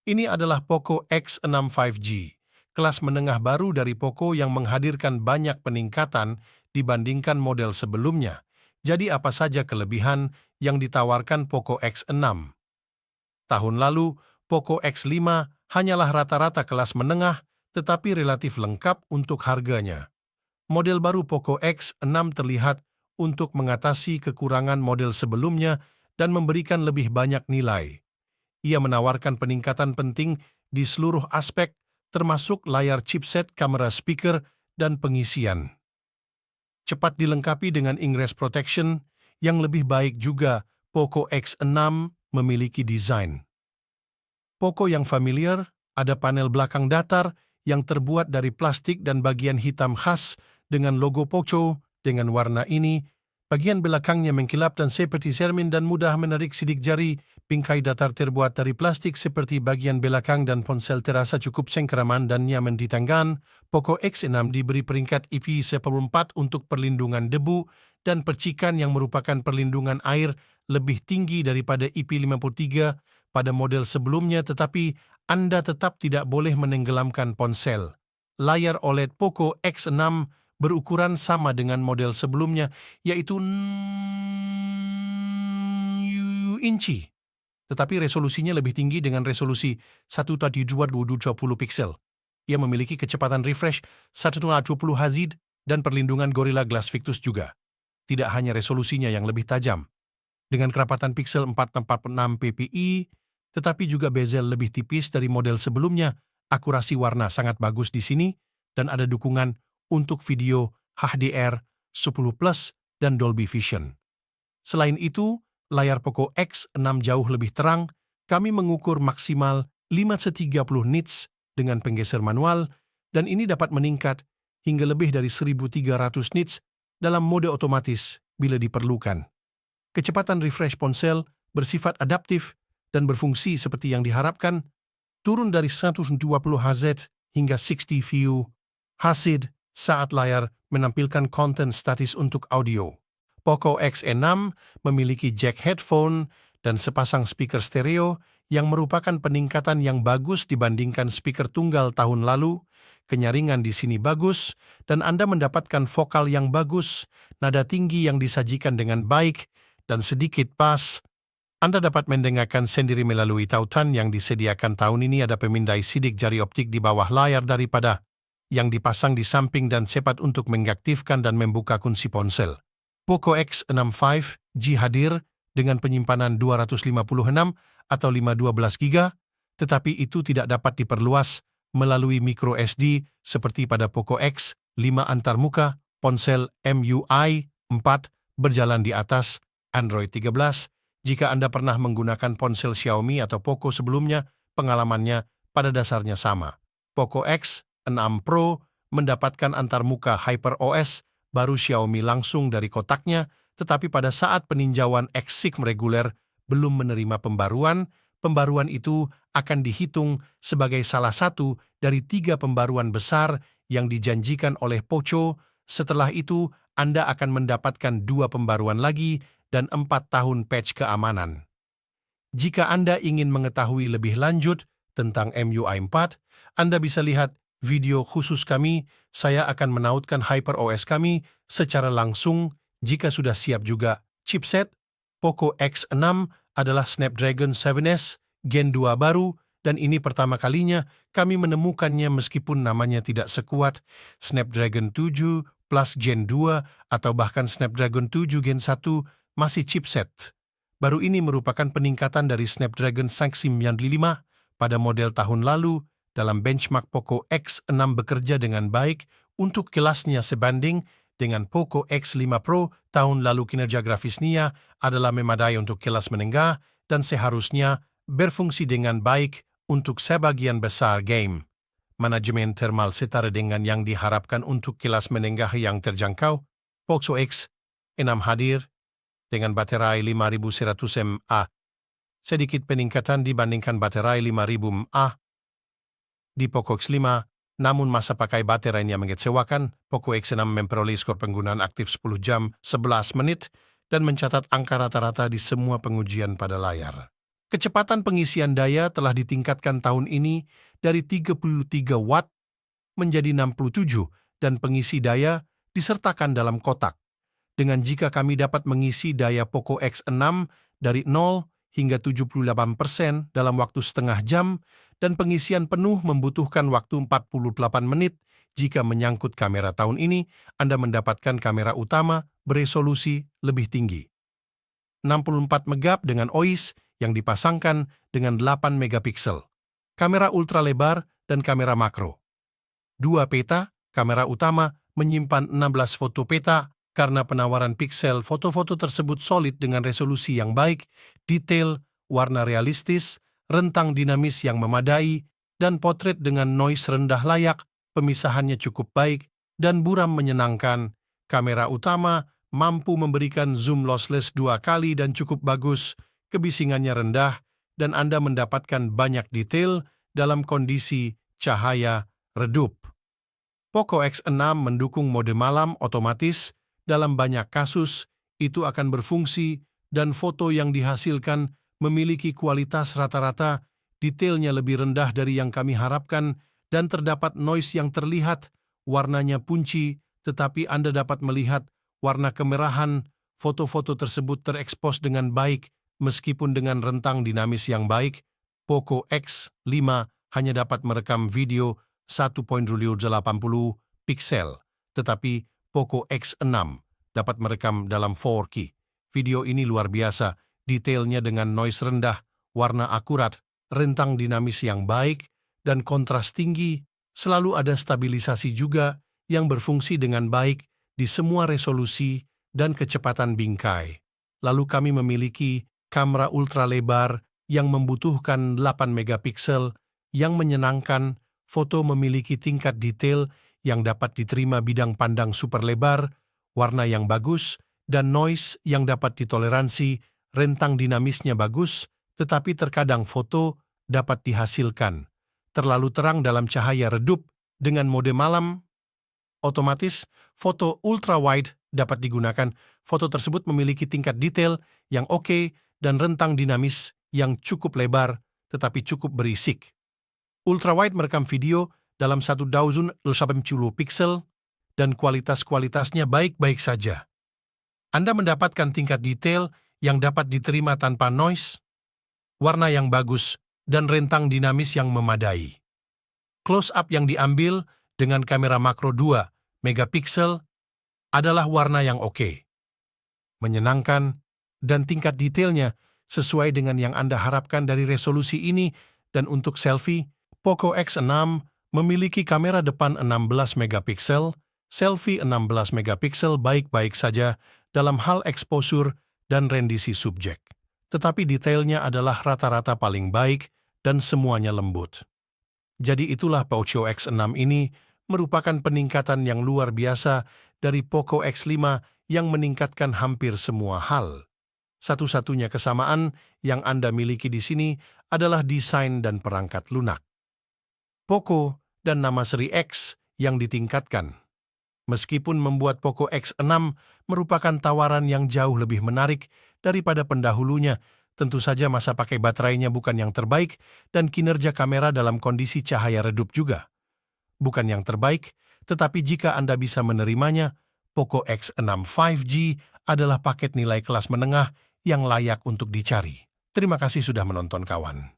Ini adalah Poco X6 5G, kelas menengah baru dari Poco yang menghadirkan banyak peningkatan dibandingkan model sebelumnya. Jadi apa saja kelebihan yang ditawarkan Poco X6? Tahun lalu, Poco X5 hanyalah rata-rata kelas menengah, tetapi relatif lengkap untuk harganya. Model baru Poco X6 terlihat untuk mengatasi kekurangan model sebelumnya dan memberikan lebih banyak nilai. Ia menawarkan peningkatan penting di seluruh aspek, termasuk layar chipset, kamera speaker, dan pengisian. Cepat dilengkapi dengan ingress protection yang lebih baik juga. Poco X6 memiliki desain Poco yang familiar, ada panel belakang datar yang terbuat dari plastik dan bagian hitam khas dengan logo Poco dengan warna ini. Bagian belakangnya mengkilap dan seperti cermin dan mudah menarik sidik jari. Bingkai datar terbuat dari plastik seperti bagian belakang dan ponsel terasa cukup cengkeraman dan nyaman di tangan. Poco X6 diberi peringkat IP14 untuk perlindungan debu dan percikan yang merupakan perlindungan air lebih tinggi daripada IP53 pada model sebelumnya, tetapi Anda tetap tidak boleh menenggelamkan ponsel. Layar OLED Poco X6 berukuran sama dengan model sebelumnya, yaitu 6 inci. Tetapi resolusinya lebih tinggi dengan resolusi 1220 piksel. Ia memiliki kecepatan refresh 120 Hz dan perlindungan Gorilla Glass Victus juga. Tidak hanya resolusinya yang lebih tajam, dengan kerapatan piksel 446 ppi, tetapi juga bezel lebih tipis dari model sebelumnya. Akurasi warna sangat bagus di sini, dan ada dukungan untuk video HDR 10+ dan Dolby Vision. Selain itu, layar Poco X6 jauh lebih terang. Kami mengukur maksimal 530 nits dengan penggeser manual, dan ini dapat meningkat hingga lebih dari 1300 nits dalam mode otomatis bila diperlukan. Kecepatan refresh ponsel bersifat adaptif dan berfungsi seperti yang diharapkan, turun dari 120 Hz hingga 60 Hz saat layar menampilkan konten statis untuk audio. Poco X6 memiliki jack headphone dan sepasang speaker stereo yang merupakan peningkatan yang bagus dibandingkan speaker tunggal tahun lalu. Kenyaringan di sini bagus, dan Anda mendapatkan vokal yang bagus, nada tinggi yang disajikan dengan baik, dan sedikit bass. Anda dapat mendengarkan sendiri melalui tautan yang disediakan tahun ini. Ada pemindai sidik jari optik di bawah layar daripada yang dipasang di samping dan cepat untuk mengaktifkan dan membuka kunci ponsel. Poco X6 5G hadir dengan penyimpanan 256 atau 512 GB, tetapi itu tidak dapat diperluas melalui micro SD seperti pada Poco X5 antarmuka. Ponsel MIUI 4 berjalan di atas Android 13. Jika Anda pernah menggunakan ponsel Xiaomi atau Poco sebelumnya, pengalamannya pada dasarnya sama. Poco X6 Pro mendapatkan antarmuka HyperOS baru Xiaomi langsung dari kotaknya, tetapi pada saat peninjauan X6 reguler belum menerima pembaruan. Pembaruan itu akan dihitung sebagai salah satu dari 3 pembaruan besar yang dijanjikan oleh Poco. Setelah itu, Anda akan mendapatkan 2 pembaruan lagi dan 4 tahun patch keamanan. Jika Anda ingin mengetahui lebih lanjut tentang MIUI 4, Anda bisa lihat video khusus kami. Saya akan menautkan HyperOS kami secara langsung. Jika sudah siap juga chipset, Poco X6 adalah Snapdragon 7S Gen 2 baru, dan ini pertama kalinya kami menemukannya meskipun namanya tidak sekuat Snapdragon 7 Plus Gen 2 atau bahkan Snapdragon 7 Gen 1, masih chipset. Baru ini merupakan peningkatan dari Snapdragon 695 pada model tahun lalu. Dalam benchmark, Poco X6 bekerja dengan baik untuk kelasnya sebanding dengan Poco X5 Pro tahun lalu. Kinerja grafisnya adalah memadai untuk kelas menengah dan seharusnya berfungsi dengan baik untuk sebagian besar game. Manajemen thermal setara dengan yang diharapkan untuk kelas menengah yang terjangkau. Poco X6 hadir dengan baterai 5100 mAh, sedikit peningkatan dibandingkan baterai 5000 mAh di Poco X5, namun masa pakai baterainya mengecewakan. Poco X6 memperoleh skor penggunaan aktif 10 jam 11 menit dan mencatat angka rata-rata di semua pengujian pada layar. Kecepatan pengisian daya telah ditingkatkan tahun ini dari 33 watt menjadi 67 dan pengisi daya disertakan dalam kotak. Dengan jika kami dapat mengisi daya Poco X6 dari 0 hingga 78% dalam waktu setengah jam dan pengisian penuh membutuhkan waktu 48 menit, jika menyangkut kamera tahun ini, Anda mendapatkan kamera utama beresolusi lebih tinggi. 64 megap dengan OIS yang dipasangkan dengan 8 megapiksel. Kamera ultra lebar dan kamera makro. 2 peta, kamera utama menyimpan 16 foto peta karena penawaran piksel foto-foto tersebut solid dengan resolusi yang baik, detail, warna realistis, rentang dinamis yang memadai, dan potret dengan noise rendah layak, pemisahannya cukup baik, dan buram menyenangkan. Kamera utama mampu memberikan zoom lossless 2 kali dan cukup bagus, kebisingannya rendah, dan Anda mendapatkan banyak detail dalam kondisi cahaya redup. Poco X6 mendukung mode malam otomatis. Dalam banyak kasus, itu akan berfungsi dan foto yang dihasilkan memiliki kualitas rata-rata, detailnya lebih rendah dari yang kami harapkan, dan terdapat noise yang terlihat, warnanya punci, tetapi Anda dapat melihat warna kemerahan. Foto-foto tersebut terekspos dengan baik, meskipun dengan rentang dinamis yang baik. Poco X5 hanya dapat merekam video 1.80 piksel, tetapi Poco X6 dapat merekam dalam 4K. Video ini luar biasa, detailnya dengan noise rendah, warna akurat, rentang dinamis yang baik, dan kontras tinggi. Selalu ada stabilisasi juga yang berfungsi dengan baik di semua resolusi dan kecepatan bingkai. Lalu kami memiliki kamera ultra lebar yang membutuhkan 8 megapiksel yang menyenangkan. Foto memiliki tingkat detail yang dapat diterima bidang pandang super lebar, warna yang bagus, dan noise yang dapat ditoleransi. Rentang dinamisnya bagus, tetapi terkadang foto dapat dihasilkan terlalu terang dalam cahaya redup. Dengan mode malam otomatis, foto ultra-wide dapat digunakan. Foto tersebut memiliki tingkat detail yang oke dan rentang dinamis yang cukup lebar, tetapi cukup berisik. Ultra-wide merekam video dalam 1080 piksel dan kualitasnya baik-baik saja. Anda mendapatkan tingkat detail yang dapat diterima tanpa noise, warna yang bagus, dan rentang dinamis yang memadai. Close-up yang diambil dengan kamera makro 2 megapiksel adalah warna yang oke, menyenangkan, dan tingkat detailnya sesuai dengan yang Anda harapkan dari resolusi ini. Dan untuk selfie, Poco X6 memiliki kamera depan 16 megapiksel, selfie 16 megapiksel baik-baik saja dalam hal exposure dan rendisi subjek. Tetapi detailnya adalah rata-rata paling baik dan semuanya lembut. Jadi itulah Poco X6 ini merupakan peningkatan yang luar biasa dari Poco X5 yang meningkatkan hampir semua hal. Satu-satunya kesamaan yang Anda miliki di sini adalah desain dan perangkat lunak. Poco dan nama seri X yang ditingkatkan. Meskipun membuat Poco X6 merupakan tawaran yang jauh lebih menarik daripada pendahulunya, tentu saja masa pakai baterainya bukan yang terbaik dan kinerja kamera dalam kondisi cahaya redup juga bukan yang terbaik, tetapi jika Anda bisa menerimanya, Poco X6 5G adalah paket nilai kelas menengah yang layak untuk dicari. Terima kasih sudah menonton kawan.